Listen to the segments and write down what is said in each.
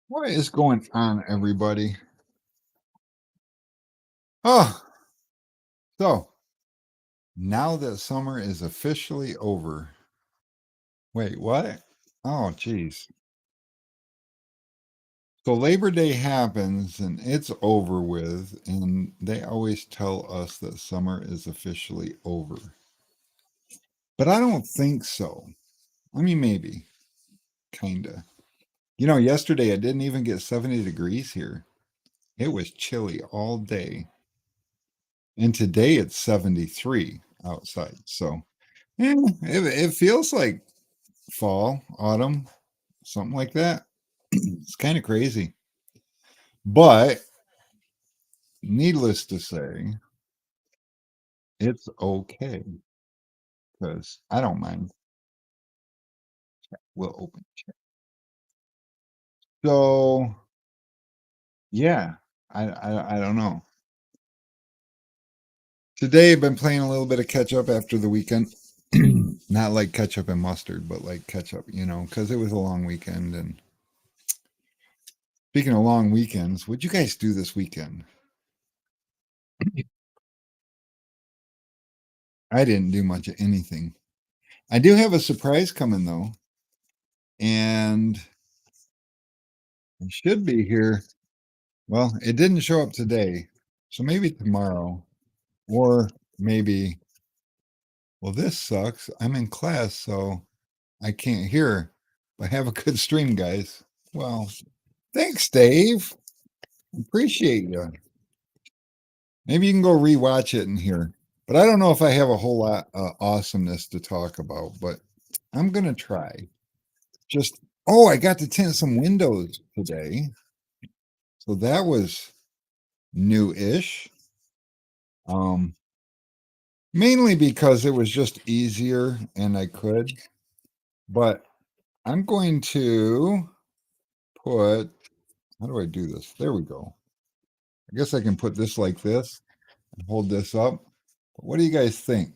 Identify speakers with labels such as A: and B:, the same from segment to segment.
A: What is going on, everybody? Oh, so now that summer is officially over. Wait, what? Oh, geez. So Labor Day happens and it's over with, and they always tell us that summer is officially over. But I don't think so. I mean, maybe, kinda. Yesterday it didn't even get 70 degrees here. It was chilly all day. And today it's 73 outside. So, it feels like fall, autumn, something like that. It's kind of crazy. But needless to say, it's okay because I don't mind. We'll open. So yeah, I don't know. Today I've been playing a little bit of catch up after the weekend. Not like ketchup and mustard, but like ketchup, because it was a long weekend. And speaking of long weekends, what'd you guys do this weekend? I didn't do much of anything. I do have a surprise coming though, and it should be here. Well, it didn't show up today, so maybe tomorrow, or maybe. Well, this sucks. I'm in class, so I can't hear. But have a good stream, guys. Well, thanks, Dave. Appreciate you. Maybe you can go rewatch it and hear. But I don't know if I have a whole lot of awesomeness to talk about, but I'm gonna try. Just I got to tint some windows today, so that was new-ish. Um, Mainly because it was just easier and I could. But I'm going to put, how do I do this? There we go. I guess I can put this like this and hold this up. But what do you guys think?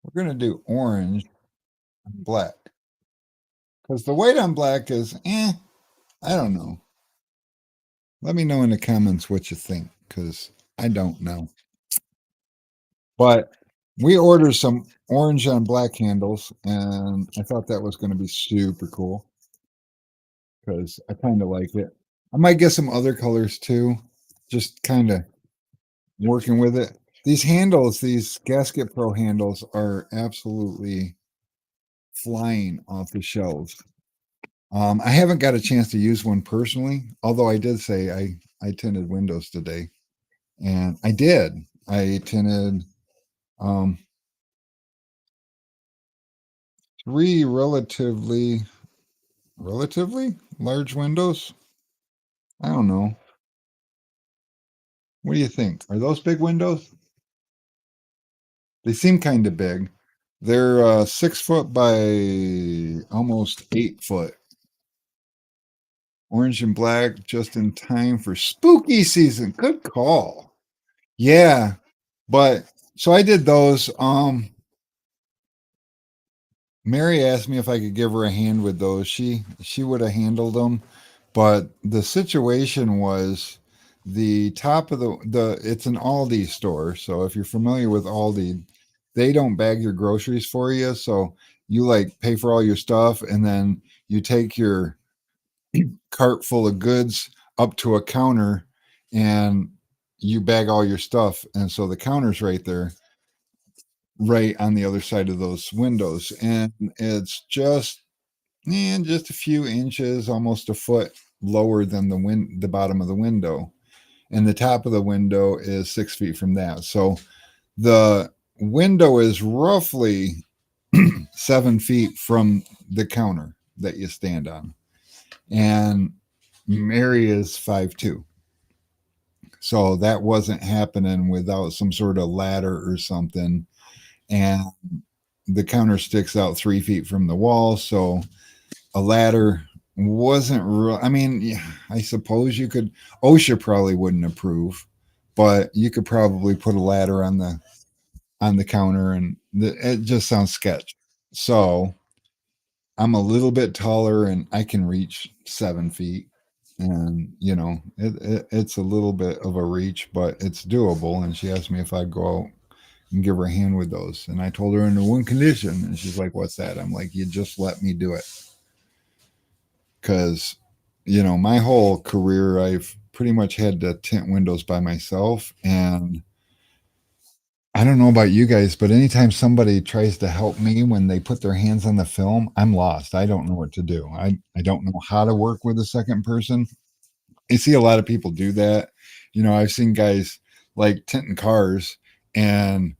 A: We're going to do orange and black because the white on black is, I don't know. Let me know in the comments what you think because I don't know. But we ordered some orange on black handles and I thought that was going to be super cool because I kind of like it. I might get some other colors too, just kind of working with it. These handles, these Gasket Pro handles, are absolutely flying off the shelves. I haven't got a chance to use one personally, although I did say I tinted windows today, and I did. I tinted um, three relatively large windows. I don't know. What do you think? Are those big windows? They seem kind of big. They're 6 foot by almost 8 foot. Orange and black just in time for spooky season. Good call. Yeah. But so I did those. Mary asked me if I could give her a hand with those. She would have handled them, but the situation was the top of the it's an Aldi store. So if you're familiar with Aldi, they don't bag your groceries for you. So you like pay for all your stuff and then you take your cart full of goods up to a counter and you bag all your stuff. And so the counter's right there, right on the other side of those windows. And it's just a few inches, almost a foot lower than the bottom of the window. And the top of the window is 6 feet from that. So the window is roughly 7 feet from the counter that you stand on. And Mary is 5'2". So that wasn't happening without some sort of ladder or something. And the counter sticks out 3 feet from the wall. So a ladder wasn't real. I mean, yeah, I suppose you could, OSHA probably wouldn't approve, but you could probably put a ladder on the counter and it just sounds sketch. So I'm a little bit taller and I can reach 7 feet. and, it's a little bit of a reach, but it's doable, and she asked me if I'd go out and give her a hand with those, and I told her under one condition, and she's like, "What's that?" I'm like, "You just let me do it, because my whole career, I've pretty much had to tint windows by myself, and I don't know about you guys, but anytime somebody tries to help me when they put their hands on the film, I'm lost. I don't know what to do. I don't know how to work with a second person. I see a lot of people do that. I've seen guys like tinting cars, and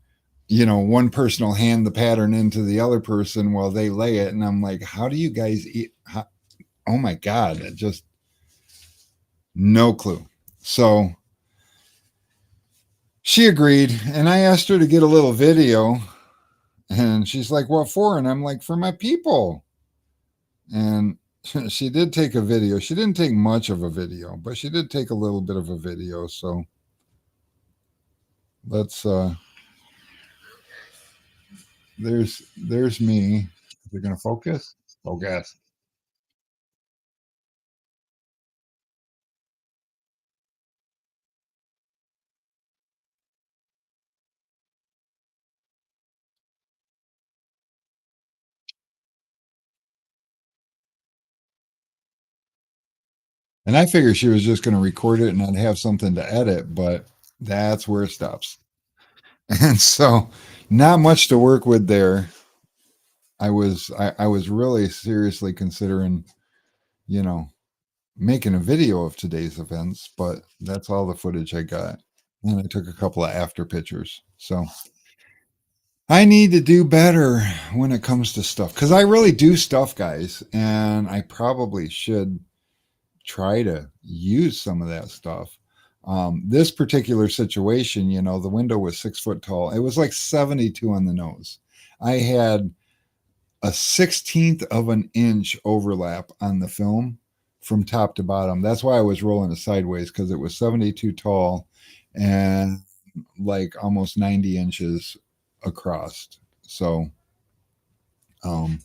A: one person will hand the pattern into the other person while they lay it, and I'm like, how do you guys eat? Oh my god, it just no clue. So she agreed, and I asked her to get a little video, and she's like, "What for?" And I'm like, "For my people." And she did take a video. She didn't take much of a video, but she did take a little bit of a video. So let's there's me. Is it gonna focus? Focus. And I figured she was just gonna record it and I'd have something to edit, but that's where it stops. And so not much to work with there. I was really seriously considering, you know, making a video of today's events, but that's all the footage I got. And I took a couple of after pictures. So I need to do better when it comes to stuff because I really do stuff, guys. And I probably should try to use some of that stuff. This particular situation, the window was 6 foot tall. It was like 72 on the nose. I had a 16th of an inch overlap on the film from top to bottom. That's why I was rolling it sideways because it was 72 tall and like almost 90 inches across. So um,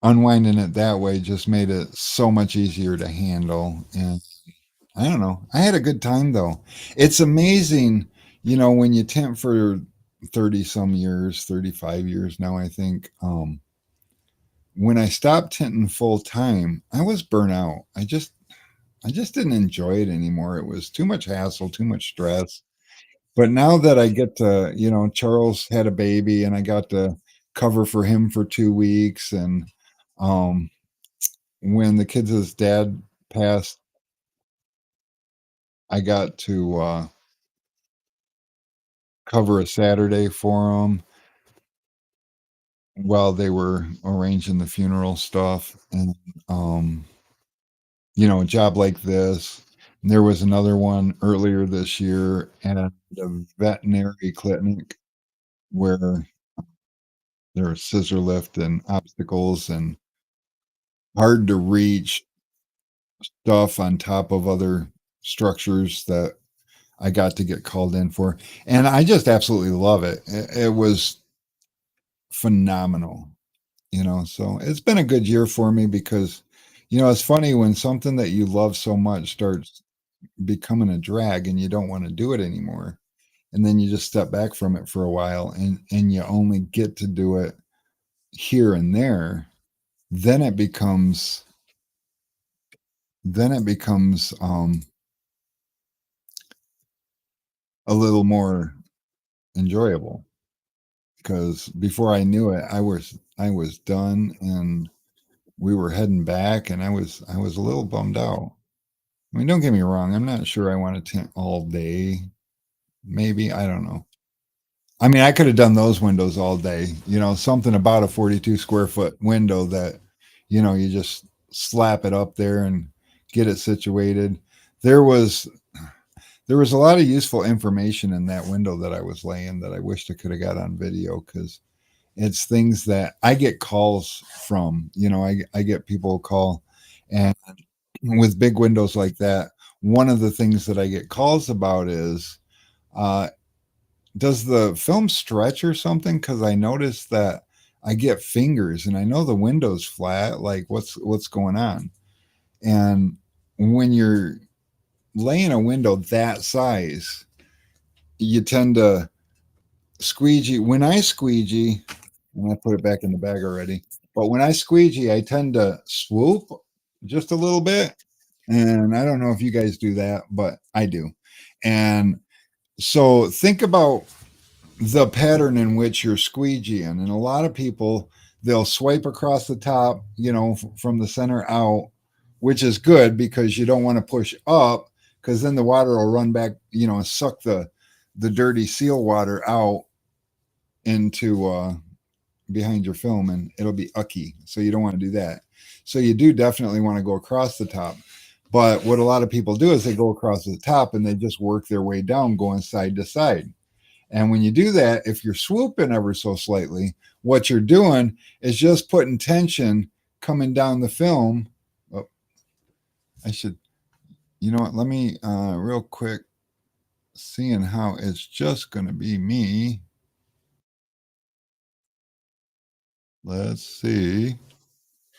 A: unwinding it that way just made it so much easier to handle. And I don't know. I had a good time though. It's amazing, when you temp for 30 some years, 35 years now, I think. When I stopped tinting full time, I was burnt out. I just didn't enjoy it anymore. It was too much hassle, too much stress. But now that I get to, Charles had a baby and I got to cover for him for 2 weeks, and um when the kids' dad passed, I got to cover a Saturday for them while they were arranging the funeral stuff, and um a job like this. There was another one earlier this year at a veterinary clinic where there was scissor lift and obstacles and hard to reach stuff on top of other structures that I got to get called in for. And I just absolutely love it. It was phenomenal, So it's been a good year for me because, it's funny when something that you love so much starts becoming a drag and you don't want to do it anymore, and then you just step back from it for a while, and you only get to do it here and there. then it becomes then it becomes a little more enjoyable, because before I knew it, I was done, and we were heading back, and I was a little bummed out. I mean, don't get me wrong, I'm not sure I want to tent all day. Maybe, I don't know. I mean, I could have done those windows all day. Something about a 42 square foot window that, you just slap it up there and get it situated. There was there was a lot of useful information in that window that I was laying that I wished I could have got on video, because it's things that I get calls from. I get people call, and with big windows like that, one of the things that I get calls about is, uh, does the film stretch or something? Because I noticed that I get fingers, and I know the window's flat. Like, what's going on? And when you're laying a window that size, you tend to squeegee. When I squeegee, and I put it back in the bag already, but when I squeegee, I tend to swoop just a little bit. And I don't know if you guys do that, but I do. And so think about the pattern in which you're squeegeeing. And a lot of people, they'll swipe across the top, from the center out, which is good because you don't want to push up because then the water will run back, and suck the dirty seal water out into behind your film and it'll be ucky. So you don't want to do that. So you do definitely want to go across the top. But what a lot of people do is they go across the top and they just work their way down, going side to side. And when you do that, if you're swooping ever so slightly, what you're doing is just putting tension coming down the film. Oh, I should, you know what? Let me real quick, seeing how it's just going to be me. Let's see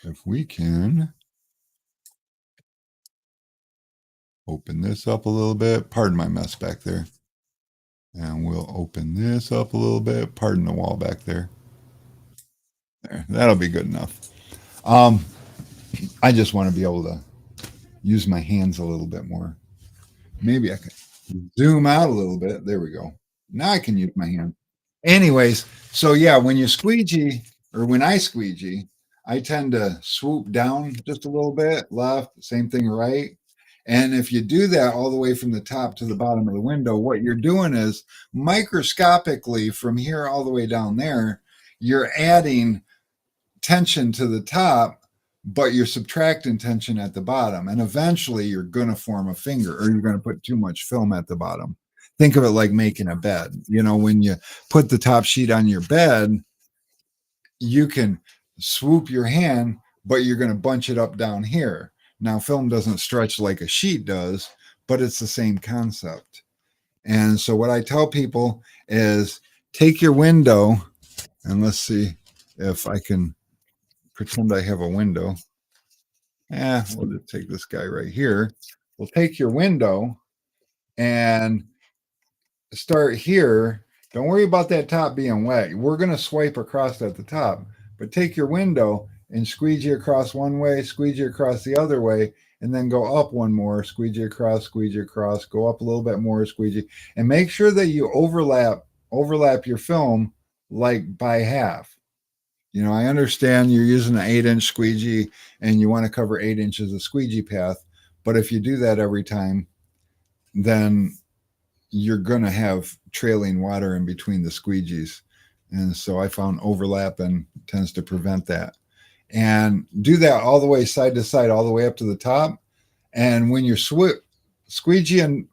A: if we can open this up a little bit. Pardon my mess back there. And we'll open this up a little bit. Pardon the wall back there. There, that'll be good enough. Um, I just want to be able to use my hands a little bit more. Maybe I can zoom out a little bit. There we go. Now I can use my hand. Anyways, so yeah, when you squeegee or when I squeegee, I tend to swoop down just a little bit, left, same thing right. And if you do that all the way from the top to the bottom of the window, what you're doing is microscopically from here all the way down there, you're adding tension to the top, but you're subtracting tension at the bottom. And eventually you're going to form a finger or you're going to put too much film at the bottom. Think of it like making a bed. When you put the top sheet on your bed, you can swoop your hand, but you're going to bunch it up down here. Now, film doesn't stretch like a sheet does, but it's the same concept. And so, what I tell people is take your window, and let's see if I can pretend I have a window. We'll just take this guy right here. We'll take your window and start here. Don't worry about that top being wet. We're going to swipe across at the top, but take your window and squeegee across one way, squeegee across the other way, and then go up one more, squeegee across, go up a little bit more, squeegee, and make sure that you overlap your film like by half. I understand you're using an 8-inch squeegee and you want to cover 8 inches of squeegee path, but if you do that every time, then you're going to have trailing water in between the squeegees. And so I found overlapping tends to prevent that. And do that all the way side to side, all the way up to the top. And when you're squeegeeing,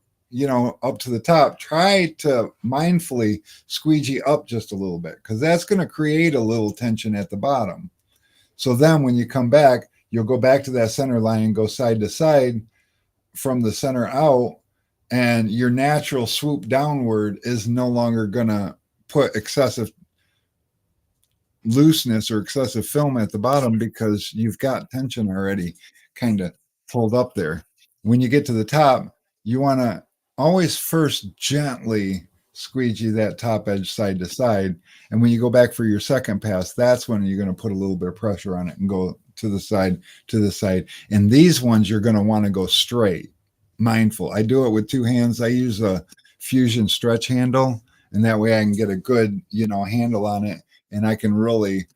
A: up to the top, try to mindfully squeegee up just a little bit because that's going to create a little tension at the bottom. So then when you come back, you'll go back to that center line and go side to side from the center out, and your natural swoop downward is no longer going to put excessive looseness or excessive film at the bottom because you've got tension already kind of pulled up there. When you get to the top, you want to always first gently squeegee that top edge side to side. And when you go back for your second pass, that's when you're going to put a little bit of pressure on it and go to the side, to the side. And these ones, you're going to want to go straight, mindful. I do it with two hands. I use a Fusion stretch handle, and that way I can get a good, handle on it, and I can really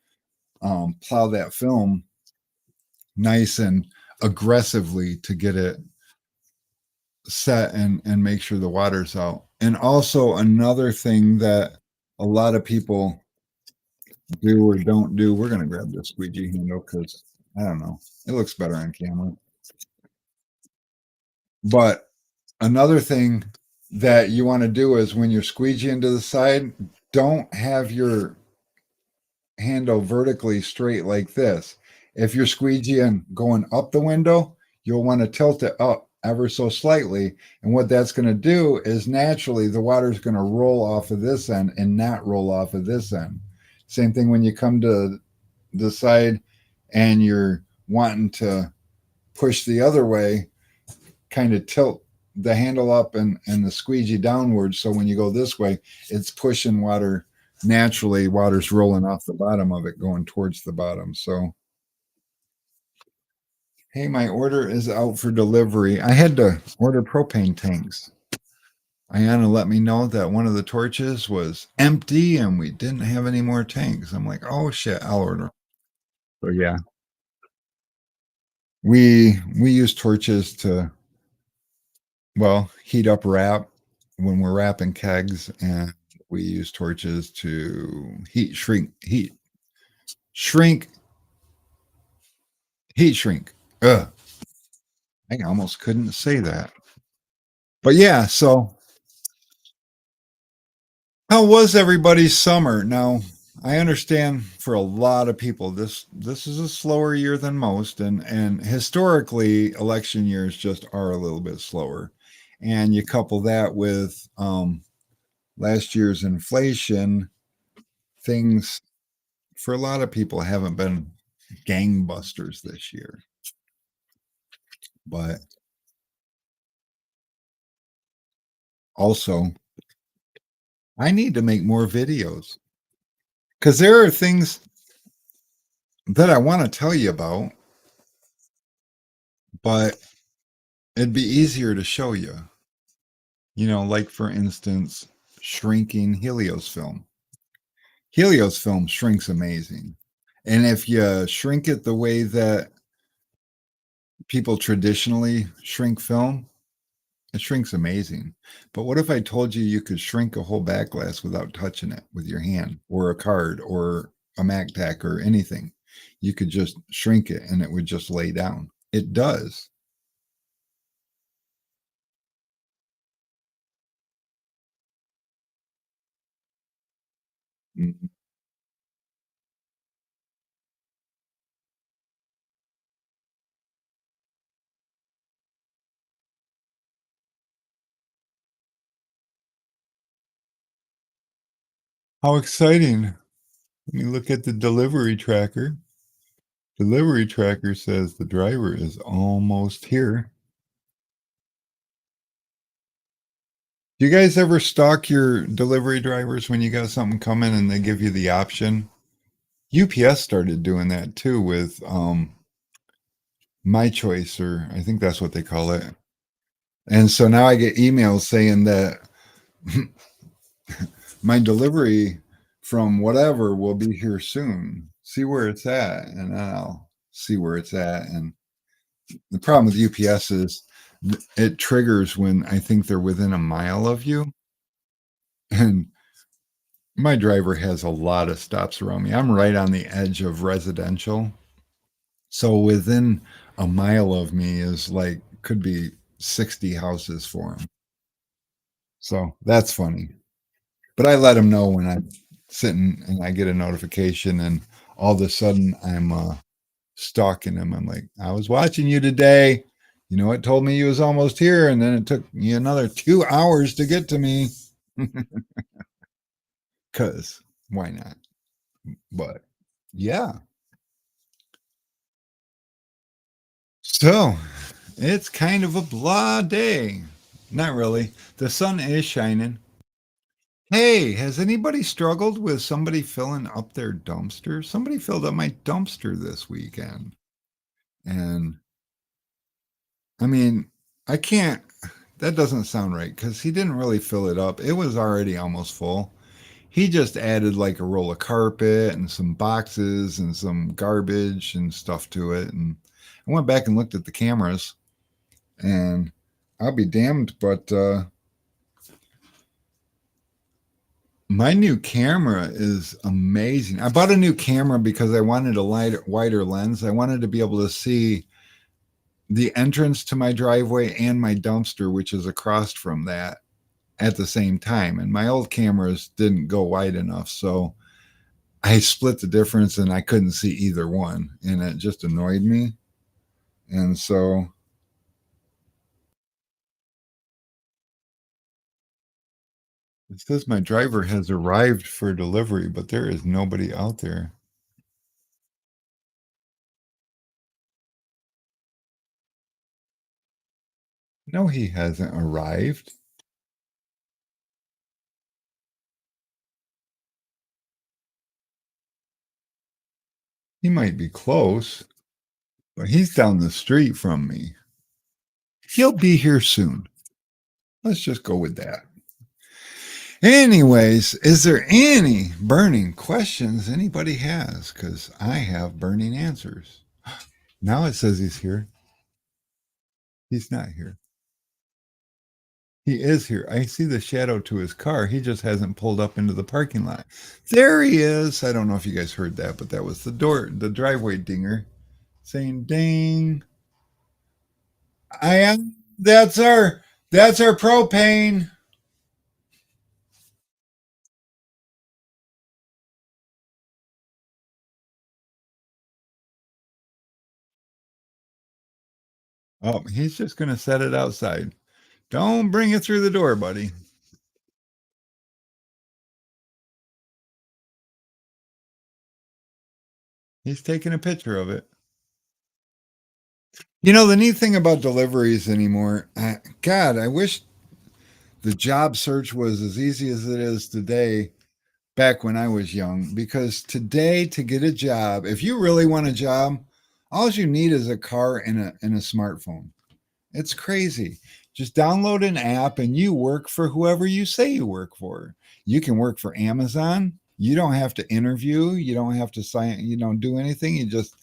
A: plow that film nice and aggressively to get it set and make sure the water's out. And also another thing that a lot of people do or don't do, we're going to grab this squeegee handle because I don't know, it looks better on camera. But another thing that you want to do is when you're squeegeeing to the side, don't have your handle vertically straight like this. If you're squeegeeing going up the window, you'll want to tilt it up ever so slightly. And what that's going to do is naturally the water is going to roll off of this end and not roll off of this end. Same thing when you come to the side and you're wanting to push the other way, kind of tilt the handle up and the squeegee downwards. So when you go this way, it's pushing water naturally. Water's rolling off the bottom of it, going towards the bottom. So, hey, my order is out for delivery. I had to order propane tanks. Ayana let me know that one of the torches was empty and we didn't have any more tanks. I'm like, oh shit, I'll order. So yeah, we use torches to, well, heat up wrap when we're wrapping kegs, and we use torches to shrink, heat shrink. Ugh, I almost couldn't say that. But yeah, so how was everybody's summer? Now, I understand for a lot of people this is a slower year than most, and historically election years just are a little bit slower. And you couple that with last year's inflation, things for a lot of people haven't been gangbusters this year. But also, I need to make more videos because there are things that I want to tell you about, but it'd be easier to show you. You know, like for instance, shrinking Helios film. Helios film shrinks amazing. And if you shrink it the way that people traditionally shrink film, it shrinks amazing. But what if I told you you could shrink a whole back glass without touching it with your hand or a card or a Mac tack or anything? You could just shrink it and it would just lay down. It does. Mhm. How exciting. Let me look at the delivery tracker. Delivery tracker says the driver is almost here. Do you guys ever stalk your delivery drivers when you got something coming and they give you the option? UPS started doing that too with My Choice, or I think that's what they call it. And so now I get emails saying that my delivery from whatever will be here soon. See where it's at, and I'll see where it's at. And the problem with UPS is it triggers when I think they're within a mile of you. And my driver has a lot of stops around me. I'm right on the edge of residential. So within a mile of me is like could be 60 houses for him. So that's funny. But I let him know when I'm sitting and I get a notification and all of a sudden I'm stalking him. I'm like, I was watching you today. You know, it told me you was almost here, and then it took you another 2 hours to get to me. Cause why not? But yeah. So it's kind of a blah day. Not really. The sun is shining. Hey, has anybody struggled with somebody filling up their dumpster? Somebody filled up my dumpster this weekend. And I mean, I can't, that doesn't sound right because he didn't really fill it up. It was already almost full. He just added like a roll of carpet and some boxes and some garbage and stuff to it. And I went back and looked at the cameras, and I'll be damned, but my new camera is amazing. I bought a new camera because I wanted a wider lens. I wanted to be able to see the entrance to my driveway and my dumpster, which is across from that, at the same time. And my old cameras didn't go wide enough. So I split the difference and I couldn't see either one. And it just annoyed me. And so it says my driver has arrived for delivery, but there is nobody out there. No, he hasn't arrived. He might be close, but he's down the street from me. He'll be here soon. Let's just go with that. Anyways, is there any burning questions anybody has? Because I have burning answers. Now it says he's here. He's not here. He is here. I see the shadow to his car. He just hasn't pulled up into the parking lot. There he is. I don't know if you guys heard that, but that was the driveway dinger saying ding. I am that's our propane. Oh, he's just gonna set it outside. Don't bring it through the door, buddy. He's taking a picture of it. You know, the neat thing about deliveries anymore, God, I wish the job search was as easy as it is today back when I was young, because today to get a job, if you really want a job, all you need is a car and a smartphone. It's crazy. Just download an app and you work for whoever you say you work for. You can work for Amazon. You don't have to interview. You don't have to sign, you don't do anything. You just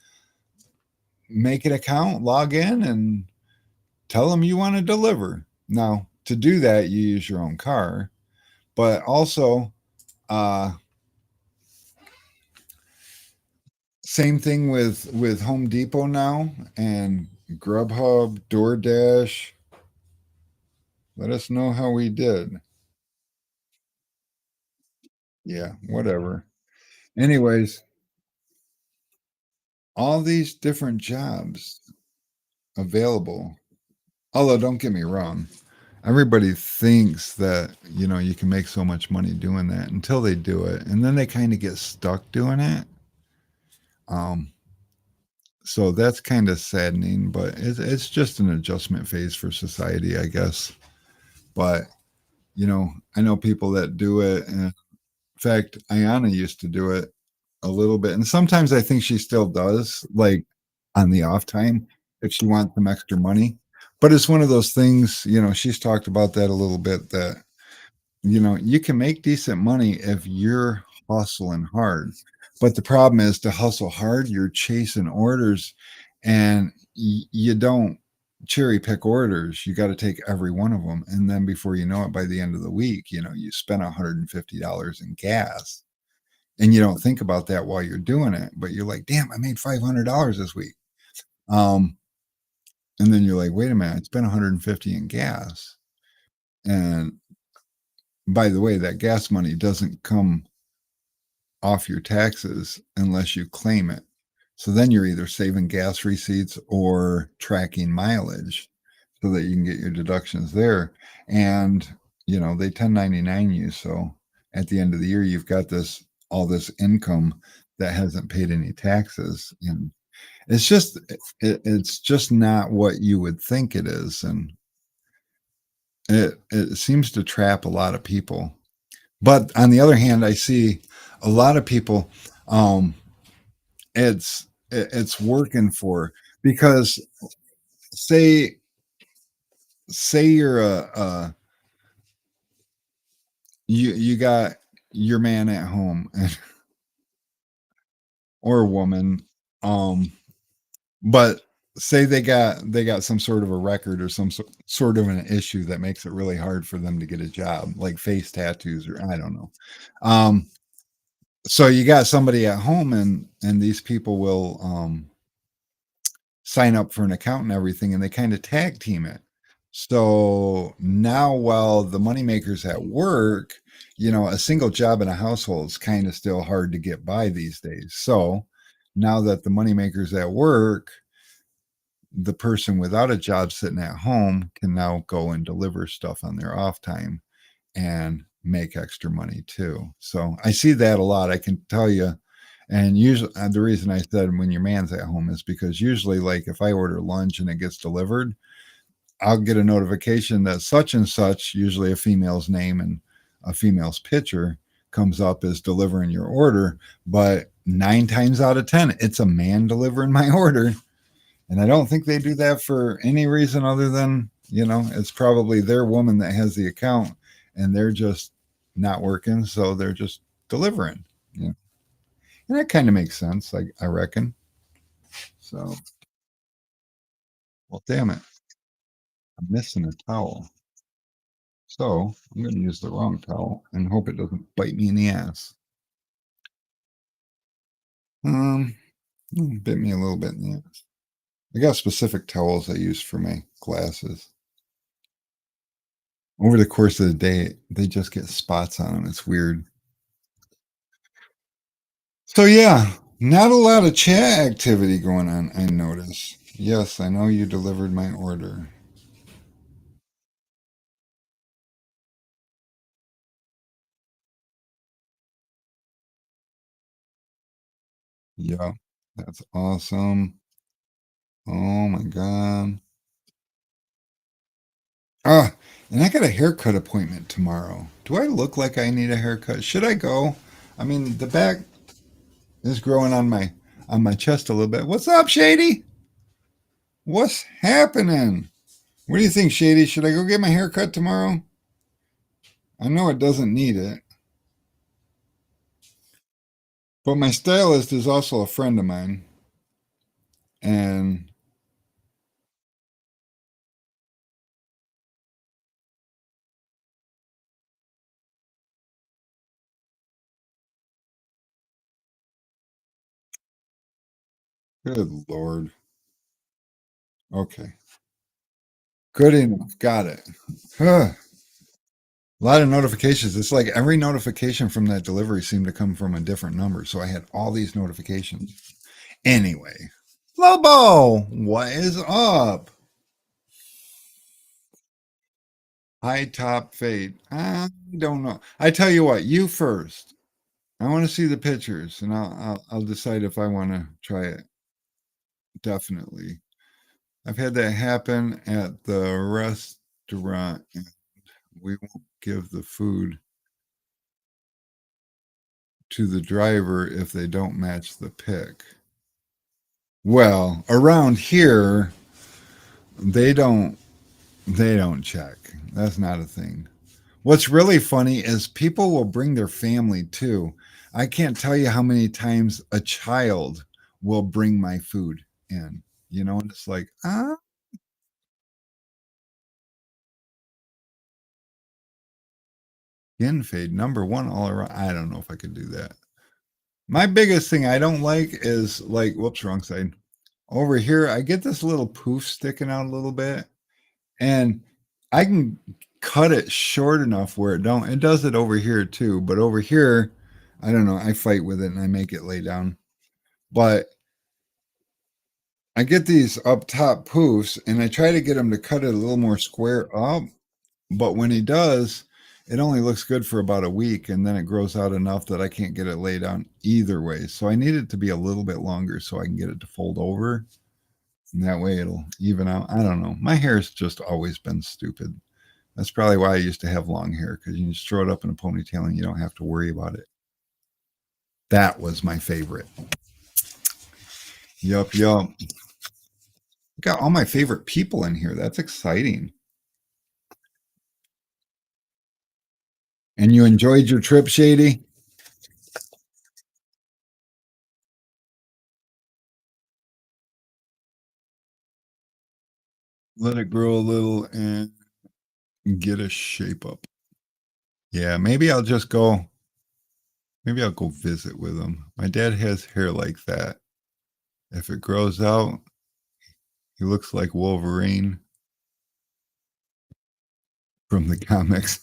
A: make an account, log in, and tell them you want to deliver. Now, to do that, you use your own car, but also, uh, same thing with Home Depot now and Grubhub, DoorDash. Let us know how we did. Yeah, whatever. Anyways, all these different jobs available. Although don't get me wrong, everybody thinks that, you can make so much money doing that until they do it, and then they kind of get stuck doing it. Um, so that's kind of saddening, but it's just an adjustment phase for society, I guess. But I know people that do it. And in fact, Ayana used to do it a little bit, and sometimes I think she still does, like, on the off time if she wants some extra money. But it's one of those things, she's talked about that a little bit, that, you can make decent money if you're hustling hard. But the problem is, to hustle hard, you're chasing orders, and you don't cherry pick orders. You got to take every one of them. And then before you know it, by the end of the week, you spent $150 in gas, and you don't think about that while you're doing it, but you're like, damn, I made $500 this week. Um, and then you're like, wait a minute, I spent 150 in gas. And by the way, that gas money doesn't come off your taxes unless you claim it. So then you're either saving gas receipts or tracking mileage so that you can get your deductions there. And, they 1099 you. So at the end of the year, you've got all this income that hasn't paid any taxes. And it's just not what you would think it is. And it seems to trap a lot of people. But on the other hand, I see a lot of people, um, it's working for, because say you're you got your man at home or a woman, um, but say they got some sort of a record or some sort of an issue that makes it really hard for them to get a job, like face tattoos, or I don't know. Um, so you got somebody at home, and these people will sign up for an account and everything, and they kind of tag team it. So now, while the moneymaker's at work, a single job in a household is kind of still hard to get by these days. So now that the moneymaker's at work, the person without a job sitting at home can now go and deliver stuff on their off time and make extra money too. So I see that a lot. I can tell you. And usually, the reason I said when your man's at home is because usually, like, if I order lunch and it gets delivered, I'll get a notification that such and such, usually a female's name and a female's picture, comes up as delivering your order. But 9 times out of 10, it's a man delivering my order. And I don't think they do that for any reason other than, it's probably their woman that has the account and they're just not working. So they're just delivering. Yeah. And that kind of makes sense, I reckon. So, well, damn it. I'm missing a towel. So I'm going to use the wrong towel and hope it doesn't bite me in the ass. Um, bit me a little bit in the ass. I got specific towels I use for my glasses. Over the course of the day, they just get spots on them. It's weird. So yeah, not a lot of chat activity going on, I notice. Yes, I know you delivered my order. Yeah, that's awesome. Oh my god. Ah, and I got a haircut appointment tomorrow. Do I look like I need a haircut? Should I go? I mean, the back is growing on my chest a little bit. What's up, Shady? What's happening? What do you think, Shady? Should I go get my hair cut tomorrow? I know it doesn't need it, but my stylist is also a friend of mine, and good lord. Okay, good enough. Got it. Huh. A lot of notifications. It's like every notification from that delivery seemed to come from a different number. So I had all these notifications. Anyway, Lobo, what is up? High top fade. I don't know. I tell you what, you first. I want to see the pictures, and I'll decide if I want to try it. Definitely. I've had that happen at the restaurant. And we won't give the food to the driver if they don't match the pick. Well, around here, they don't they don't check. That's not a thing. What's really funny is people will bring their family too. I can't tell you how many times a child will bring my food in, and it's like, skin fade number one all around. I don't know if I could do that. My biggest thing I don't like is like, whoops, wrong side. Over here, I get this little poof sticking out a little bit, and I can cut it short enough where it does it over here too, but over here, I don't know, I fight with it and I make it lay down. But I get these up top poofs and I try to get him to cut it a little more square up, but when he does, it only looks good for about a week and then it grows out enough that I can't get it laid down either way. So I need it to be a little bit longer so I can get it to fold over. And that way it'll even out. I don't know. My hair's just always been stupid. That's probably why I used to have long hair because you can just throw it up in a ponytail and you don't have to worry about it. That was my favorite. Yup, yup. Got all my favorite people in here. That's exciting. And you enjoyed your trip, Shady? Let it grow a little and get a shape up. Yeah, maybe I'll go visit with him. My dad has hair like that. If it grows out, he looks like Wolverine from the comics.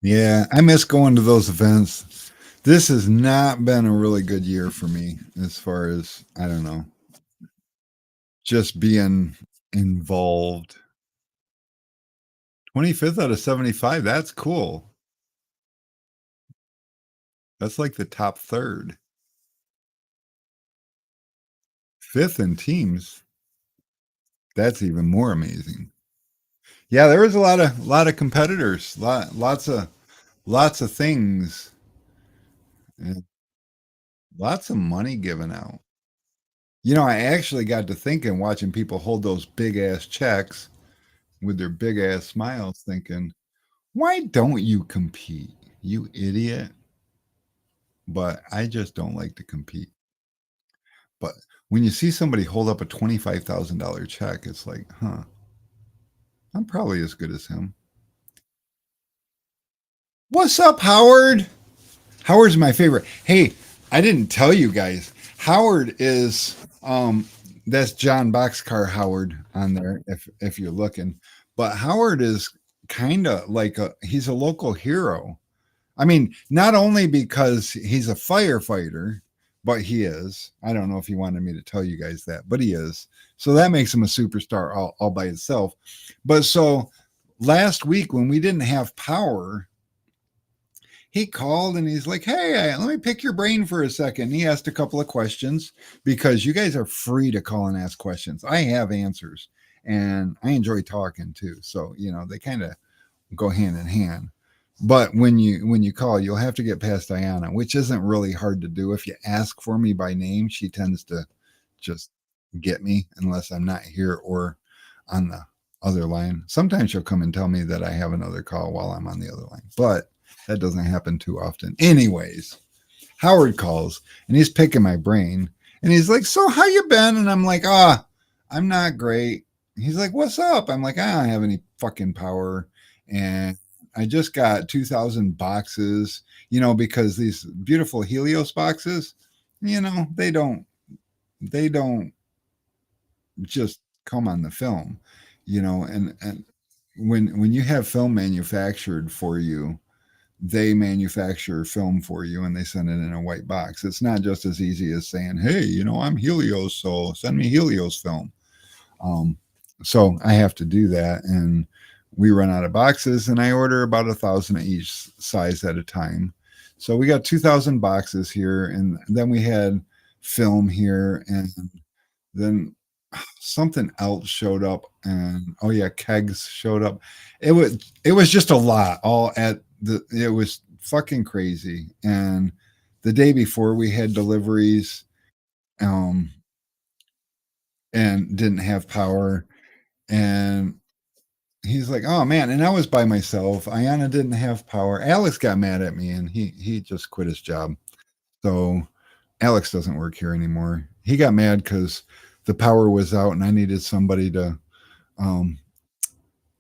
A: Yeah, I miss going to those events. This has not been a really good year for me as far as, I don't know, just being involved. 25th out of 75. That's cool. That's like the top third. Fifth in teams. That's even more amazing. Yeah, there was a lot of competitors, lots of things, and lots of money given out. I actually got to thinking watching people hold those big ass checks with their big ass smiles, thinking, "Why don't you compete, you idiot?" But I just don't like to compete. But when you see somebody hold up a $25,000 check, it's like, "Huh, I'm probably as good as him." What's up, Howard? Howard's my favorite. Hey, I didn't tell you guys. Howard is that's John Boxcar Howard on there if you're looking. But Howard is kind of like he's a local hero. I mean, not only because he's a firefighter, but he is. I don't know if he wanted me to tell you guys that, but he is. So that makes him a superstar all by itself. But so last week when we didn't have power, he called and he's like, "Hey, let me pick your brain for a second." He asked a couple of questions because you guys are free to call and ask questions. I have answers and I enjoy talking too. So, they kind of go hand in hand. But when you call, you'll have to get past Diana, which isn't really hard to do. If you ask for me by name, she tends to just get me unless I'm not here or on the other line. Sometimes she'll come and tell me that I have another call while I'm on the other line, but that doesn't happen too often. Anyways, Howard calls and he's picking my brain and he's like, "So how you been?" And I'm like, I'm not great." He's like, "What's up?" I'm like, "I don't have any fucking power and I just got 2,000 boxes, because these beautiful Helios boxes, they don't just come on the film, and when you have film manufactured for you, they manufacture film for you and they send it in a white box. It's not just as easy as saying, "Hey, I'm Helios, so send me Helios film." Um, so I have to do that, and we run out of boxes, and I order about 1,000 of each size at a time. So we got 2,000 boxes here, and then we had film here, and then something else showed up, and oh yeah, kegs showed up. It was just a lot all at the it was fucking crazy. And the day before we had deliveries, um and didn't have power, and he's like, "Oh man," and I was by myself. Ayana didn't have power. Alex got mad at me and he just quit his job. So Alex doesn't work here anymore. He got mad because the power was out and I needed somebody to um,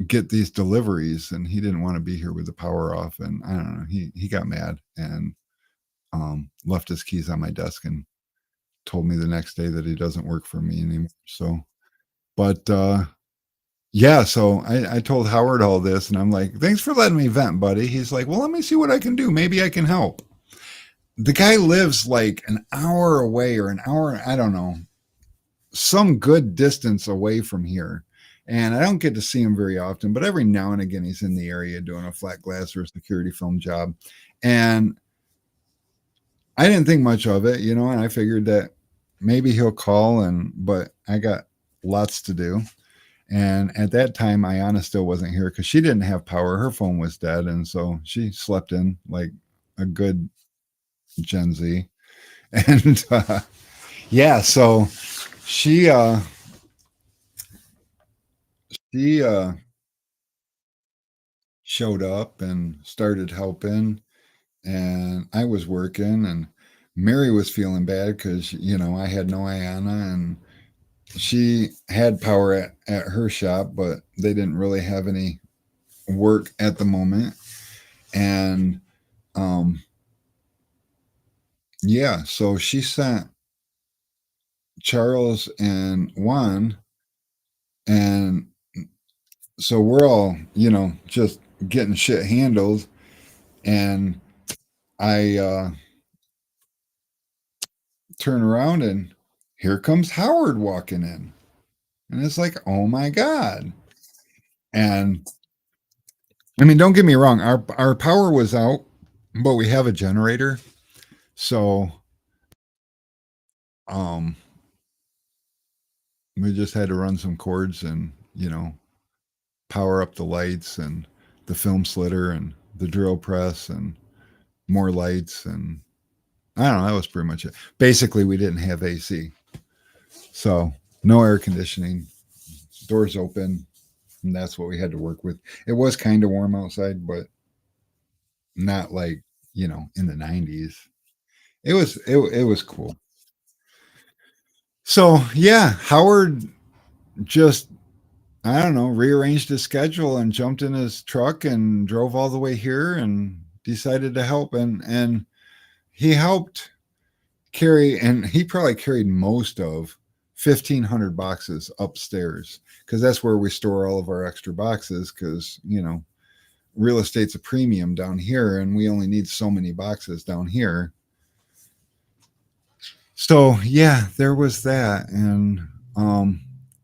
A: get these deliveries, and he didn't want to be here with the power off. And I don't know. He got mad and left his keys on my desk and told me the next day that he doesn't work for me anymore. So, but yeah, so I told Howard all this, and I'm like, "Thanks for letting me vent, buddy." He's like, "Well, let me see what I can do. Maybe I can help." The guy lives like an hour away or an hour, I don't know, some good distance away from here. And I don't get to see him very often, but every now and again he's in the area doing a flat glass or a security film job. And I didn't think much of it, and I figured that maybe he'll call, but I got lots to do. And at that time, Ayana still wasn't here because she didn't have power. Her phone was dead. And so she slept in like a good Gen Z. And yeah, so she uh she showed up and started helping, and I was working, and Mary was feeling bad because I had no Ayana, and she had power at her shop, but they didn't really have any work at the moment. And um yeah, so she sent Charles and Juan, and so we're all, just getting shit handled. And I turn around and here comes Howard walking in. And it's like, oh my God. And I mean, don't get me wrong, our power was out, but we have a generator. So um We just had to run some cords and, power up the lights and the film slitter and the drill press and more lights. And I don't know, that was pretty much it. Basically, we didn't have AC. So no air conditioning, doors open, and that's what we had to work with. It was kind of warm outside, but not like, in the 90s. It was cool. So, yeah, Howard just, I don't know, rearranged his schedule and jumped in his truck and drove all the way here and decided to help, and he helped carry, and he probably carried most of 1,500 boxes upstairs, because that's where we store all of our extra boxes, because real estate's a premium down here and we only need so many boxes down here. So yeah, there was that. And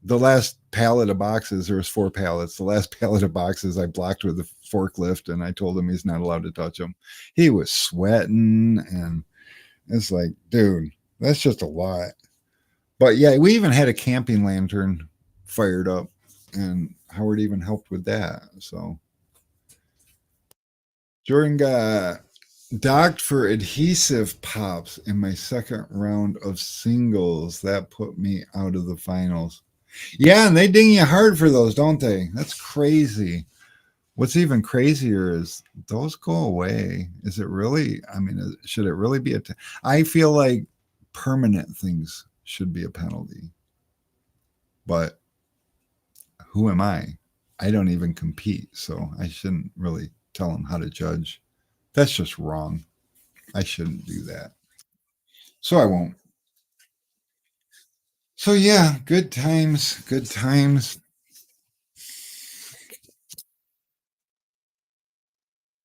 A: the last pallet of boxes, there was 4 pallets. The last pallet of boxes I blocked with a forklift, and I told him he's not allowed to touch them. He was sweating, and it's like, dude, that's just a lot. But yeah, we even had a camping lantern fired up, and Howard even helped with that. So Jordan got docked for adhesive pops in my second round of singles. That put me out of the finals. Yeah, and they ding you hard for those, don't they? That's crazy. What's even crazier is those go away. Is it really? I mean, should it really be I feel like permanent things should be a penalty. But who am I? I don't even compete, so I shouldn't really tell them how to judge. That's just wrong. I shouldn't do that. So I won't. So yeah, good times, good times.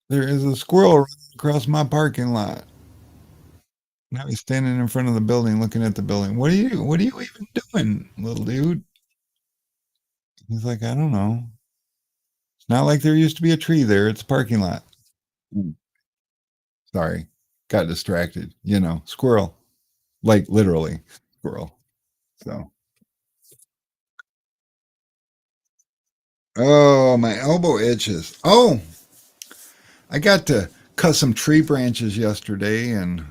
A: There is a squirrel running across my parking lot. Now he's standing in front of the building looking at the building. What are you even doing, little dude? He's like, I don't know. It's not like there used to be a tree there. It's a parking lot. Ooh, sorry. Got distracted. Squirrel. Like literally squirrel. So oh, my elbow itches. Oh, I got to cut some tree branches yesterday, and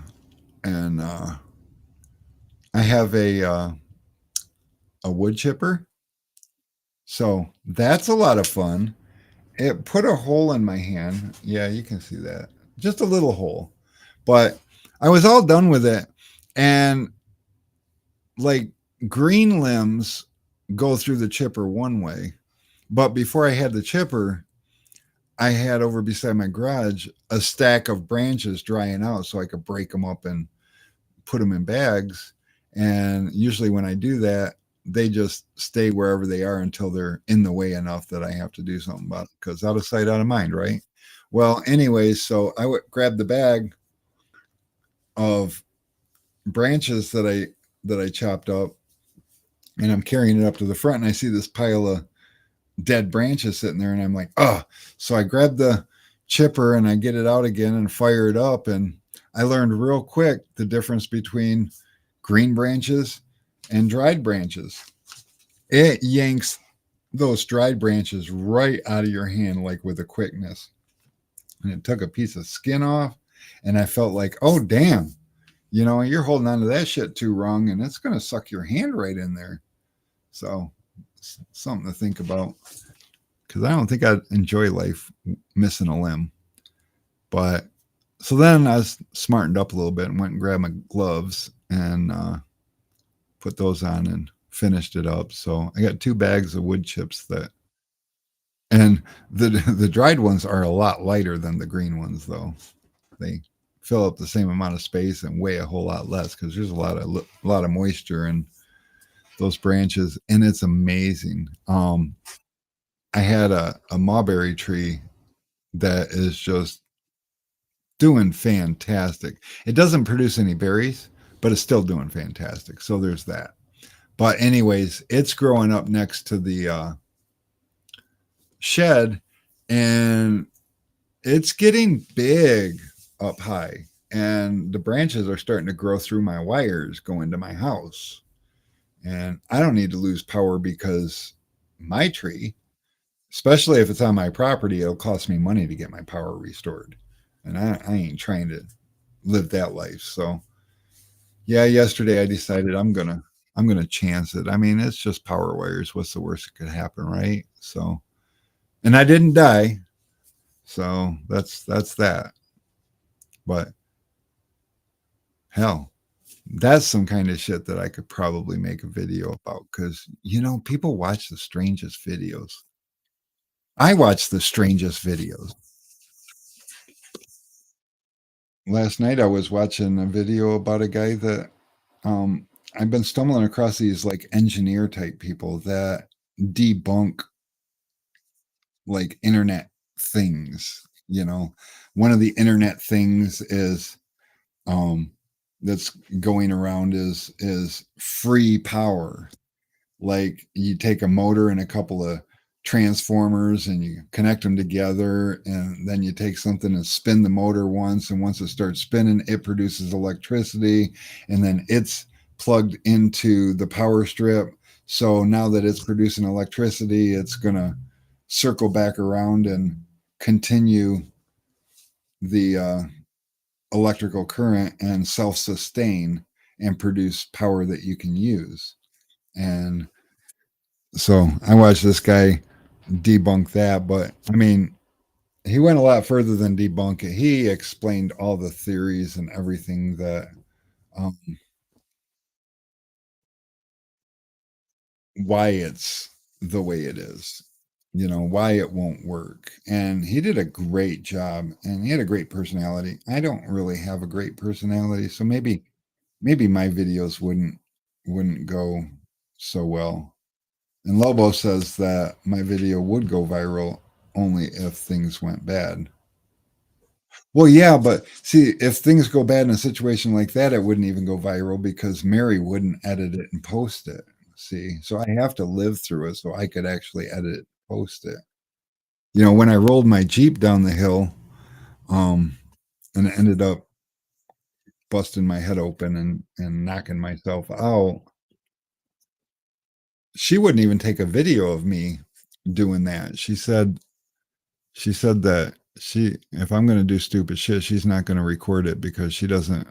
A: I have a wood chipper, so that's a lot of fun. It put a hole in my hand. Yeah, you can see that, just a little hole, but I was all done with it, and like green limbs go through the chipper one way, but before I had the chipper, I had over beside my garage a stack of branches drying out so I could break them up and put them in bags. And usually when I do that, they just stay wherever they are until they're in the way enough that I have to do something about it, because out of sight, out of mind, right? Well, anyways, so I would grab the bag of branches that I chopped up, and I'm carrying it up to the front, and I see this pile of dead branches sitting there, and I'm like, oh. So I grab the chipper and I get it out again and fire it up, and I learned real quick the difference between green branches and dried branches. It yanks those dried branches right out of your hand, like with a quickness. And it took a piece of skin off, and I felt like, oh damn, you're holding on to that shit too wrong, and it's gonna suck your hand right in there. So something to think about, because I don't think I'd enjoy life missing a limb. But so then I was smartened up a little bit and went and grabbed my gloves and put those on and finished it up. So I got 2 bags of wood chips and the dried ones are a lot lighter than the green ones, though. They fill up the same amount of space and weigh a whole lot less, because there's a lot of moisture in those branches, and it's amazing. I had a mulberry tree that is just doing fantastic. It doesn't produce any berries, but it's still doing fantastic. So there's that. But anyways, it's growing up next to the shed, and it's getting big up high, and the branches are starting to grow through my wires going to my house. And I don't need to lose power because my tree, especially if it's on my property, it'll cost me money to get my power restored. And I ain't trying to live that life. So yeah, yesterday I decided I'm gonna chance it. I mean, it's just power wires. What's the worst that could happen, right? So and I didn't die. So that's that. But hell, that's some kind of shit that I could probably make a video about because people watch the strangest videos. I watch the strangest videos. Last night I was watching a video about a guy that um I've been stumbling across these like engineer type people that debunk like internet things, you know. One of the internet things is that's going around is free power. Like you take a motor and a couple of transformers and you connect them together, and then you take something and spin the motor once, and once it starts spinning it produces electricity, and then it's plugged into the power strip. So now that it's producing electricity, it's going to circle back around and continue the electrical current and self-sustain and produce power that you can use. And so I watched this guy debunk that, but I mean, he went a lot further than debunk it. He explained all the theories and everything that um, why it's the way it is, why it won't work. And he did a great job, and he had a great personality. I don't really have a great personality, so maybe my videos wouldn't go so well. And Lobo says that my video would go viral only if things went bad. Well, yeah, but see, if things go bad in a situation like that, it wouldn't even go viral because Mary wouldn't edit it and post it. See, so I have to live through it so I could actually edit it, post it. When I rolled my Jeep down the hill, um, and it ended up busting my head open and knocking myself out, she wouldn't even take a video of me doing that. She said that if I'm going to do stupid shit, she's not going to record it because she doesn't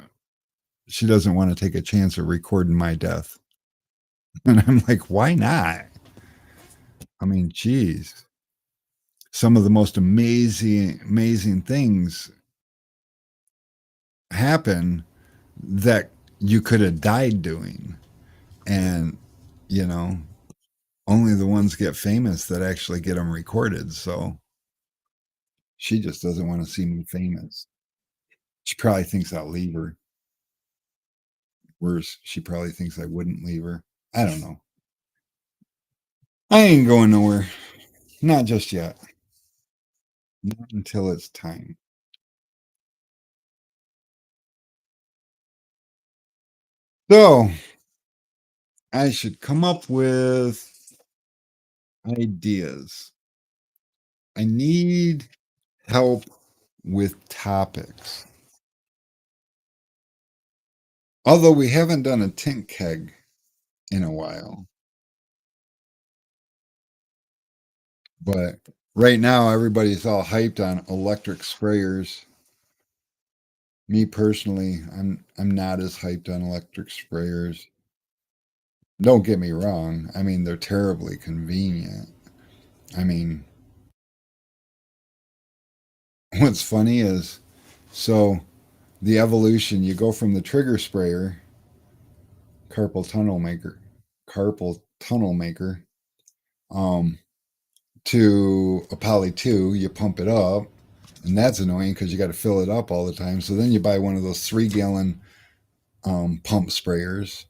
A: want to take a chance of recording my death. And I'm like, why not? I mean, geez, some of the most amazing things happen that you could have died doing. And, you know, only the ones get famous that actually get them recorded. So she just doesn't want to see me famous. She probably thinks I'll leave her. Worse, she probably thinks I wouldn't leave her. I don't know. I ain't going nowhere. Not just yet. Not until it's time. So I should come up with ideas. I need help with topics. Although we haven't done a tint keg in a while. But right now everybody's all hyped on electric sprayers. Me personally, I'm not as hyped on electric sprayers. Don't get me wrong. I mean, they're terribly convenient. I mean, what's funny is so the evolution, you go from the trigger sprayer, carpal tunnel maker, carpal tunnel maker, um, to a Poly 2, you pump it up, and that's annoying because you got to fill it up all the time. So then you buy one of those 3 gallon pump sprayers,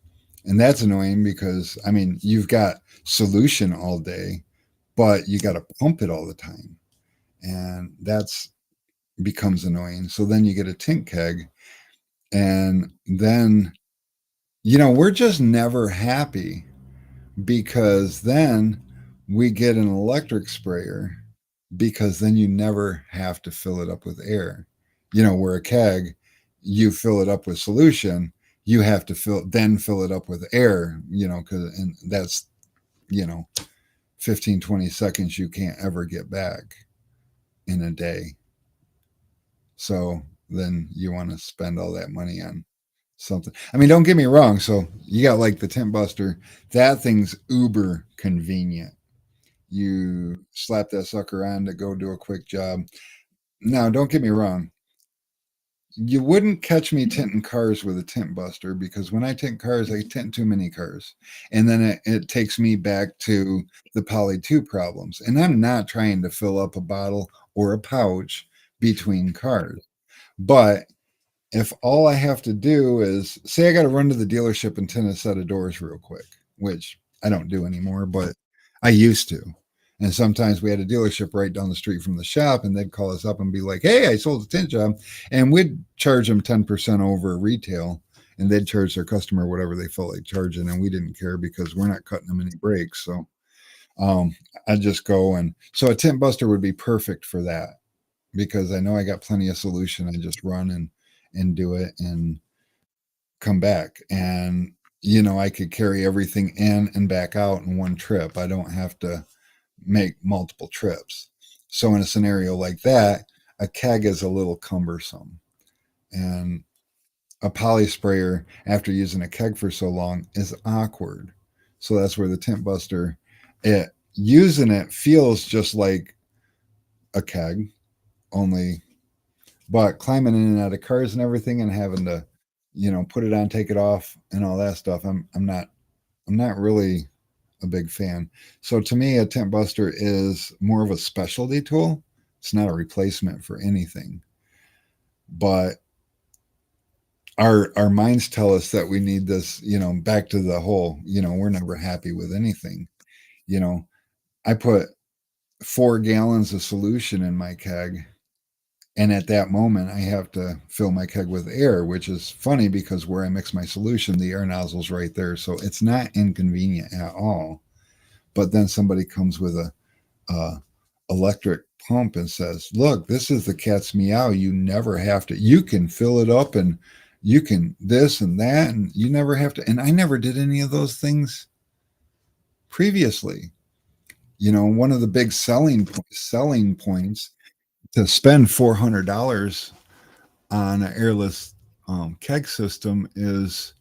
A: and that's annoying because I mean you've got solution all day, but you got to pump it all the time, and that's becomes annoying. So then you get a tint keg, and then we're just never happy because then we get an electric sprayer because then you never have to fill it up with air. Where a keg, you fill it up with solution, you have to fill it up with air, because and that's, you know, 15, 20 seconds you can't ever get back in a day. So then you want to spend all that money on something. I mean, don't get me wrong. So you got like the Tent Buster. That thing's uber convenient. You slap that sucker on to go do a quick job. Now, don't get me wrong. You wouldn't catch me tinting cars with a tint buster because when I tint cars, I tint too many cars. And then it takes me back to the Poly 2 problems. And I'm not trying to fill up a bottle or a pouch between cars. But if all I have to do is say I got to run to the dealership and tint a set of doors real quick, which I don't do anymore, but I used to. And sometimes we had a dealership right down the street from the shop, and they'd call us up and be like, "Hey, I sold a tint job," and we'd charge them 10% over retail, and they'd charge their customer whatever they felt like charging, and we didn't care because we're not cutting them any breaks. So um, I'd just go and so a tint buster would be perfect for that because I know I got plenty of solution. I just run and do it and come back. And I could carry everything in and back out in one trip. I don't have to make multiple trips. So in a scenario like that, a keg is a little cumbersome. And a poly sprayer after using a keg for so long is awkward. So that's where the tint buster, it using it feels just like a keg, only but climbing in and out of cars and everything and having to, put it on, take it off and all that stuff, I'm not really a big fan. So to me, a tent buster is more of a specialty tool. It's not a replacement for anything. But our minds tell us that we need this, back to the whole, we're never happy with anything. You know, I put 4 gallons of solution in my keg. And at that moment, I have to fill my keg with air, which is funny because where I mix my solution, the air nozzle's right there. So it's not inconvenient at all. But then somebody comes with a electric pump and says, "Look, this is the cat's meow. You never have to. You can fill it up and you can this and that, and you never have to." And I never did any of those things previously. One of the big selling points to spend $400 on an airless keg system is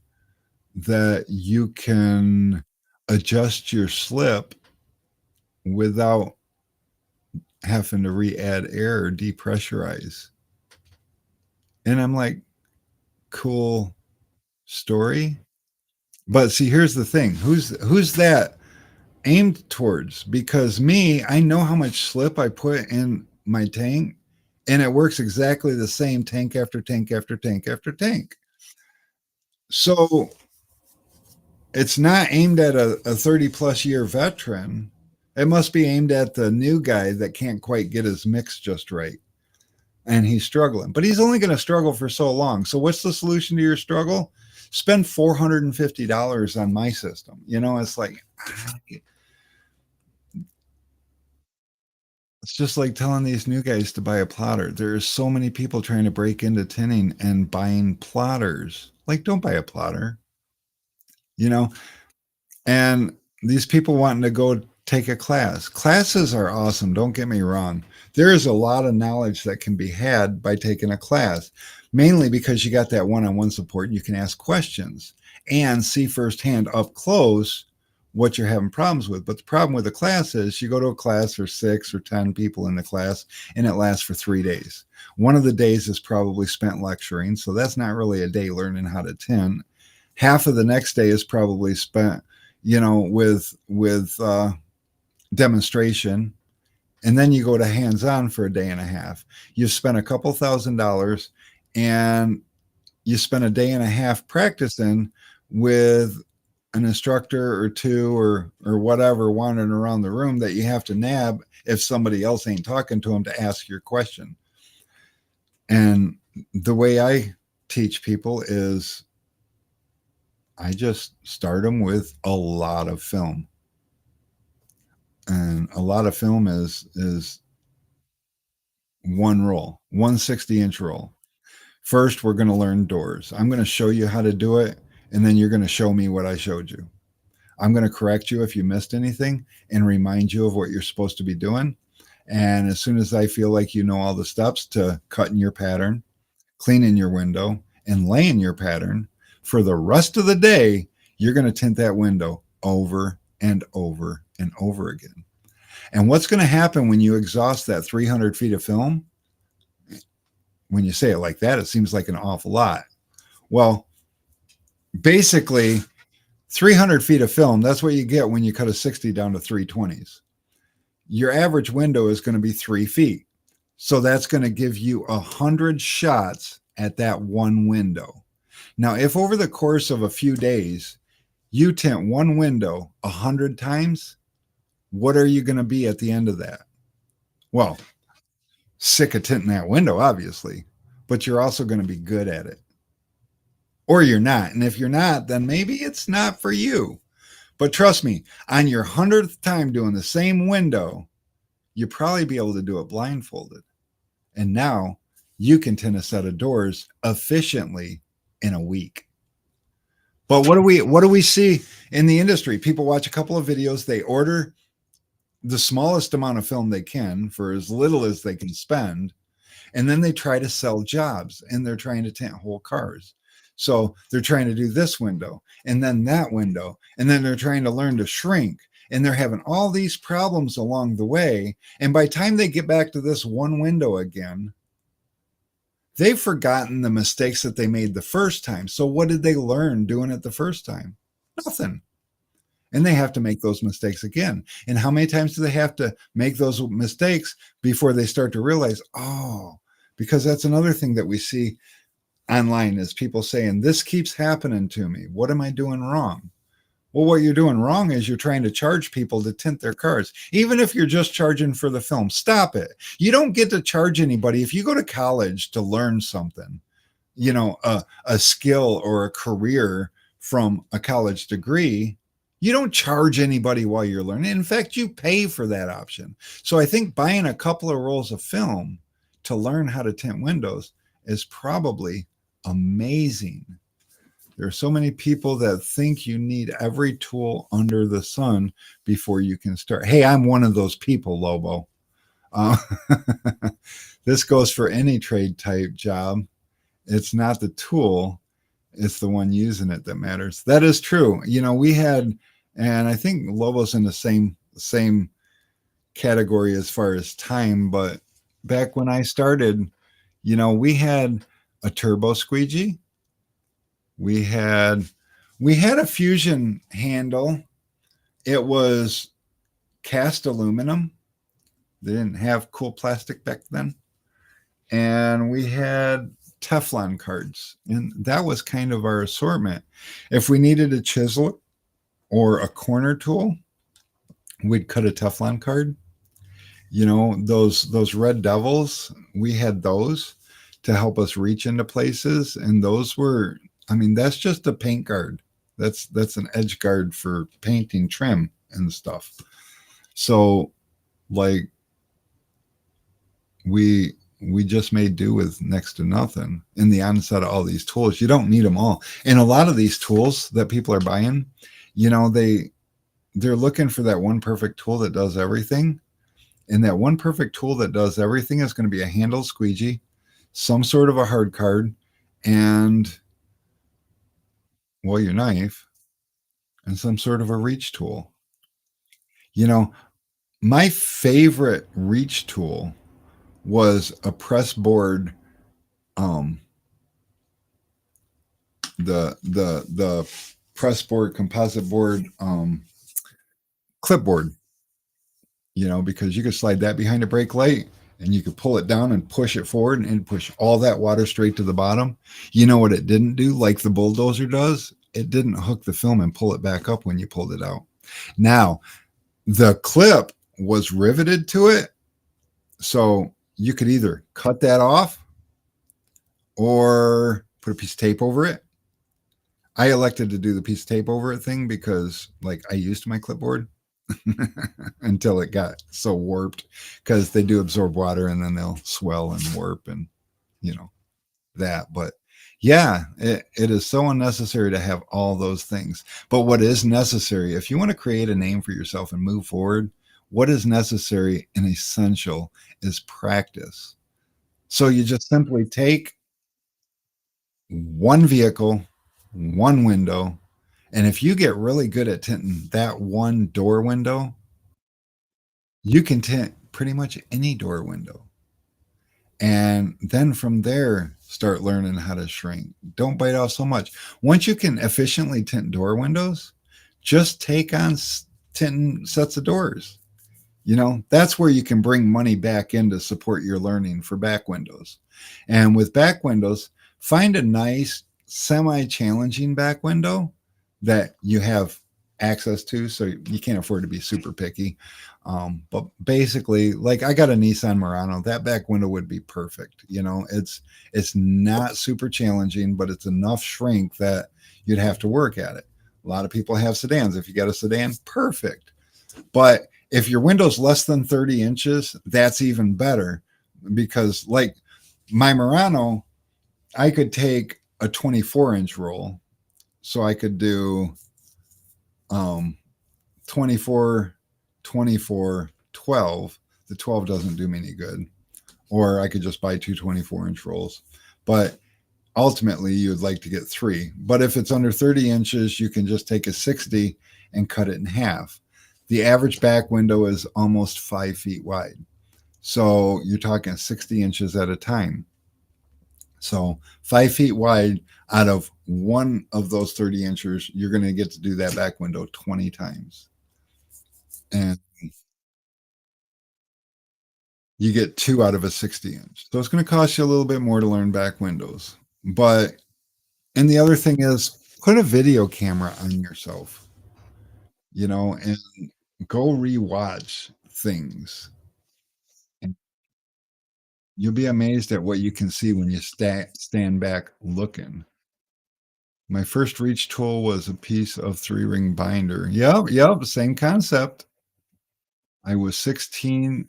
A: that you can adjust your slip without having to re-add air or depressurize. And I'm like, cool story. But see, here's the thing. Who's that aimed towards? Because me, I know how much slip I put in my tank, and it works exactly the same tank after tank after tank after tank. So it's not aimed at a 30 plus year veteran. It must be aimed at the new guy that can't quite get his mix just right. And he's struggling, but he's only going to struggle for so long. So, what's the solution to your struggle? Spend $450 on my system. It's like, it's just like telling these new guys to buy a plotter. There's so many people trying to break into tinning and buying plotters. Like, don't buy a plotter, you know? And these people wanting to go take a class. Classes are awesome. Don't get me wrong. There is a lot of knowledge that can be had by taking a class, mainly because you got that one on one support and you can ask questions and see firsthand up close what you're having problems with. But the problem with the class is you go to a class, or 6 or 10 people in the class, and it lasts for 3 days. One of the days is probably spent lecturing. So that's not really a day learning how to tint. Half of the next day is probably spent with demonstration, and then you go to hands-on for a day and a half. You spend a couple $1,000s, and you spend a day and a half practicing with an instructor or two or whatever wandering around the room that you have to nab if somebody else ain't talking to them to ask your question. And the way I teach people is I just start them with a lot of film. And a lot of film is one roll, 160-inch roll. First, we're going to learn doors. I'm going to show you how to do it, and then you're going to show me what I showed you. I'm going to correct you if you missed anything and remind you of what you're supposed to be doing. And as soon as I feel like you know all the steps to cutting your pattern, cleaning your window, and laying your pattern, for the rest of the day, you're going to tint that window over and over and over again. And what's going to happen when you exhaust that 300 feet of film? When you say it like that, it seems like an awful lot. Well, basically, 300 feet of film, that's what you get when you cut a 60 down to 320s. Your average window is going to be 3 feet. So that's going to give you 100 shots at that one window. Now, if over the course of a few days, you tint one window 100 times, what are you going to be at the end of that? Well, sick of tinting that window, obviously, but you're also going to be good at it. Or you're not. And if you're not, then maybe it's not for you. But trust me, on your 100th time doing the same window, you'll probably be able to do it blindfolded. And now you can tint a set of doors efficiently in a week. But what do we see in the industry? People watch a couple of videos, they order the smallest amount of film they can for as little as they can spend, and then they try to sell jobs, and they're trying to tint whole cars. So they're trying to do this window and then that window, and then they're trying to learn to shrink, and they're having all these problems along the way. And by the time they get back to this one window again, they've forgotten the mistakes that they made the first time. So what did they learn doing it the first time? Nothing. And they have to make those mistakes again. And how many times do they have to make those mistakes before they start to realize, oh, because that's another thing that we see online is people saying, this keeps happening to me. What am I doing wrong? Well, what you're doing wrong is you're trying to charge people to tint their cars. Even if you're just charging for the film, stop it. You don't get to charge anybody. If you go to college to learn something, you know, a skill or a career from a college degree, you don't charge anybody while you're learning. In fact, you pay for that option. So I think buying a couple of rolls of film to learn how to tint windows is probably amazing. There are so many people that think you need every tool under the sun before you can start. Hey, I'm one of those people, Lobo. Uh, this goes for any trade type job. It's not the tool, it's the one using it that matters. That is true. You know, we had, and I think Lobo's in the same category as far as time, but back when I started, you know, we had a turbo squeegee. We had a fusion handle. It was cast aluminum. They didn't have cool plastic back then. And we had Teflon cards. And that was kind of our assortment. If we needed a chisel or a corner tool, we'd cut a Teflon card. You know, those red devils, we had those to help us reach into places. And those were, I mean, that's just a paint guard. That's an edge guard for painting trim and stuff. So like we just made do with next to nothing in the onset of all these tools. You don't need them all. And a lot of these tools that people are buying, you know, they're looking for that one perfect tool that does everything. And that one perfect tool that does everything is going to be a handle squeegee, some sort of a hard card, and well, your knife, and some sort of a reach tool. You know, my favorite reach tool was a press board, um, the press board, composite board, clipboard. You know, because you could slide that behind a brake light and you could pull it down and push it forward and push all that water straight to the bottom. You know what it didn't do, like the bulldozer does? It didn't hook the film and pull it back up when you pulled it out. Now, the clip was riveted to it, so you could either cut that off or put a piece of tape over it. I elected to do the piece of tape over it thing because, like, I used my clipboard until it got so warped, because they do absorb water and then they'll swell and warp, and you know, that. But yeah, it is so unnecessary to have all those things. But what is necessary, if you want to create a name for yourself and move forward, what is necessary and essential is practice. So you just simply take one vehicle, one window, and if you get really good at tinting that one door window, you can tint pretty much any door window. And then from there, start learning how to shrink. Don't bite off so much. Once you can efficiently tint door windows, just take on tinting sets of doors. That's where you can bring money back in to support your learning for back windows. And with back windows, find a nice semi-challenging back window that you have access to, so you can't afford to be super picky. But basically, like I got a Nissan Murano, that back window would be perfect. It's not super challenging, but it's enough shrink that you'd have to work at it. A lot of people have sedans. If you got a sedan, perfect. But if your window's less than 30 inches, that's even better, because like my Murano, I could take a 24-inch roll. So I could do 24, 24, 12. The 12 doesn't do me any good. Or I could just buy two 24-inch rolls. But ultimately, you would like to get three. But if it's under 30 inches, you can just take a 60 and cut it in half. The average back window is almost 5 feet wide. So you're talking 60 inches at a time. So 5 feet wide out of one of those 30 inches, you're going to get to do that back window 20 times. And you get two out of a 60 inch. So it's going to cost you a little bit more to learn back windows. And the other thing is put a video camera on yourself, and go rewatch things. And you'll be amazed at what you can see when you stand back looking. My first reach tool was a piece of 3-ring binder. Yep, same concept. I was 16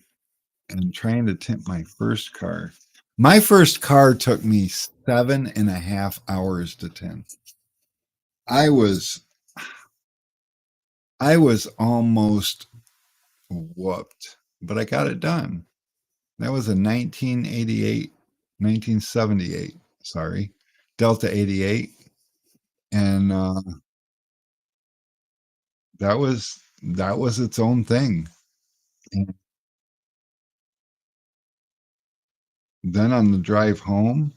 A: and trying to tint my first car. My first car took me 7.5 hours to tint. I was I was almost whooped, but I got it done. That was a 1978, sorry, Delta 88, and that was its own thing. And then on the drive home,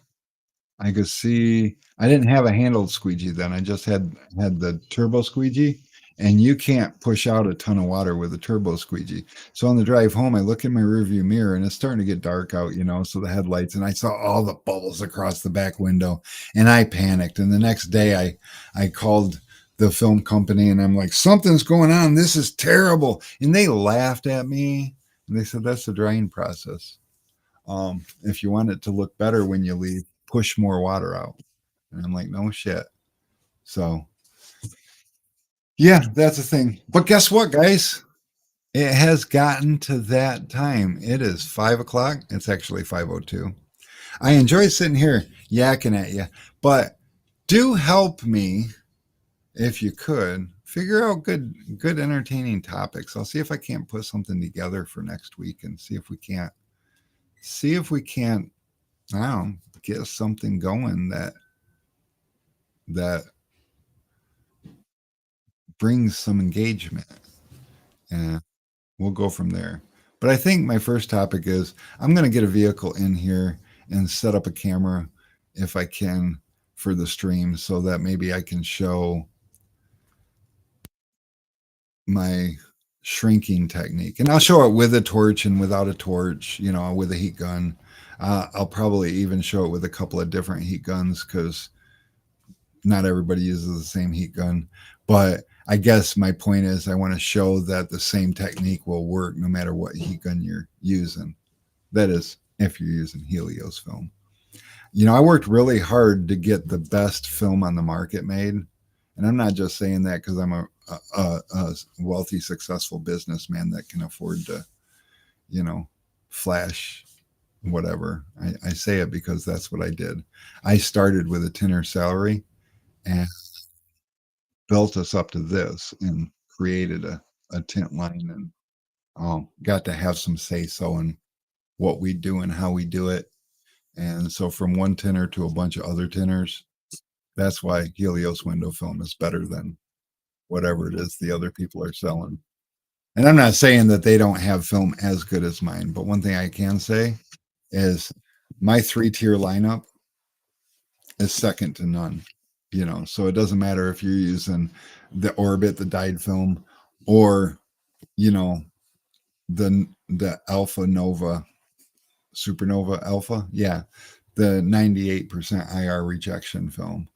A: I could see I didn't have a handled squeegee then. I just had the turbo squeegee, and you can't push out a ton of water with a turbo squeegee. So on the drive home, I look in my rearview mirror, and it's starting to get dark out, so the headlights, and I saw all the bubbles across the back window, and I panicked. And the next day, I called the film company, and I'm like, something's going on. This is terrible. And they laughed at me, and they said, that's the drying process. If you want it to look better when you leave, push more water out. And I'm like, no shit. So, yeah, that's the thing. But guess what, guys? It has gotten to that time. It is 5 o'clock. It's actually 5:02. I enjoy sitting here yakking at you, but do help me if you could figure out good entertaining topics. I'll see if I can't put something together for next week and see if we can't I don't know, get something going that brings some engagement, and we'll go from there. But I think my first topic is I'm going to get a vehicle in here and set up a camera if I can for the stream, so that maybe I can show my shrinking technique. And I'll show it with a torch and without a torch, with a heat gun. I'll probably even show it with a couple of different heat guns, because not everybody uses the same heat gun. But I guess my point is I want to show that the same technique will work no matter what heat gun you're using. That is, if you're using Helios film. I worked really hard to get the best film on the market made. And I'm not just saying that because I'm a wealthy, successful businessman that can afford to, flash whatever. I say it because that's what I did. I started with a tinner salary and built us up to this and created a tint line and got to have some say so in what we do and how we do it. And so from one tinner to a bunch of other tinners, that's why Helios window film is better than whatever it is the other people are selling. And I'm not saying that they don't have film as good as mine, but one thing I can say is my 3-tier lineup is second to none. You know, so it doesn't matter if you're using the Orbit, the dyed film, or you know, the Alpha Nova, Supernova Alpha, yeah, the 98% IR rejection film.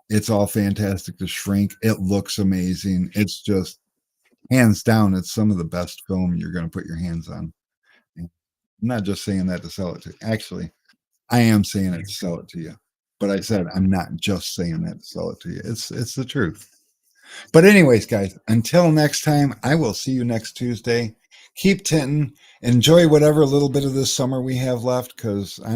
A: It's all fantastic to shrink. It looks amazing. It's just hands down, it's some of the best film you're going to put your hands on. I'm not just saying that to sell it to you. Actually, I am saying it to sell it to you. But I said I'm not just saying that to sell it to you. It's the truth. But anyways, guys, until next time, I will see you next Tuesday. Keep tinting. Enjoy whatever little bit of this summer we have left because I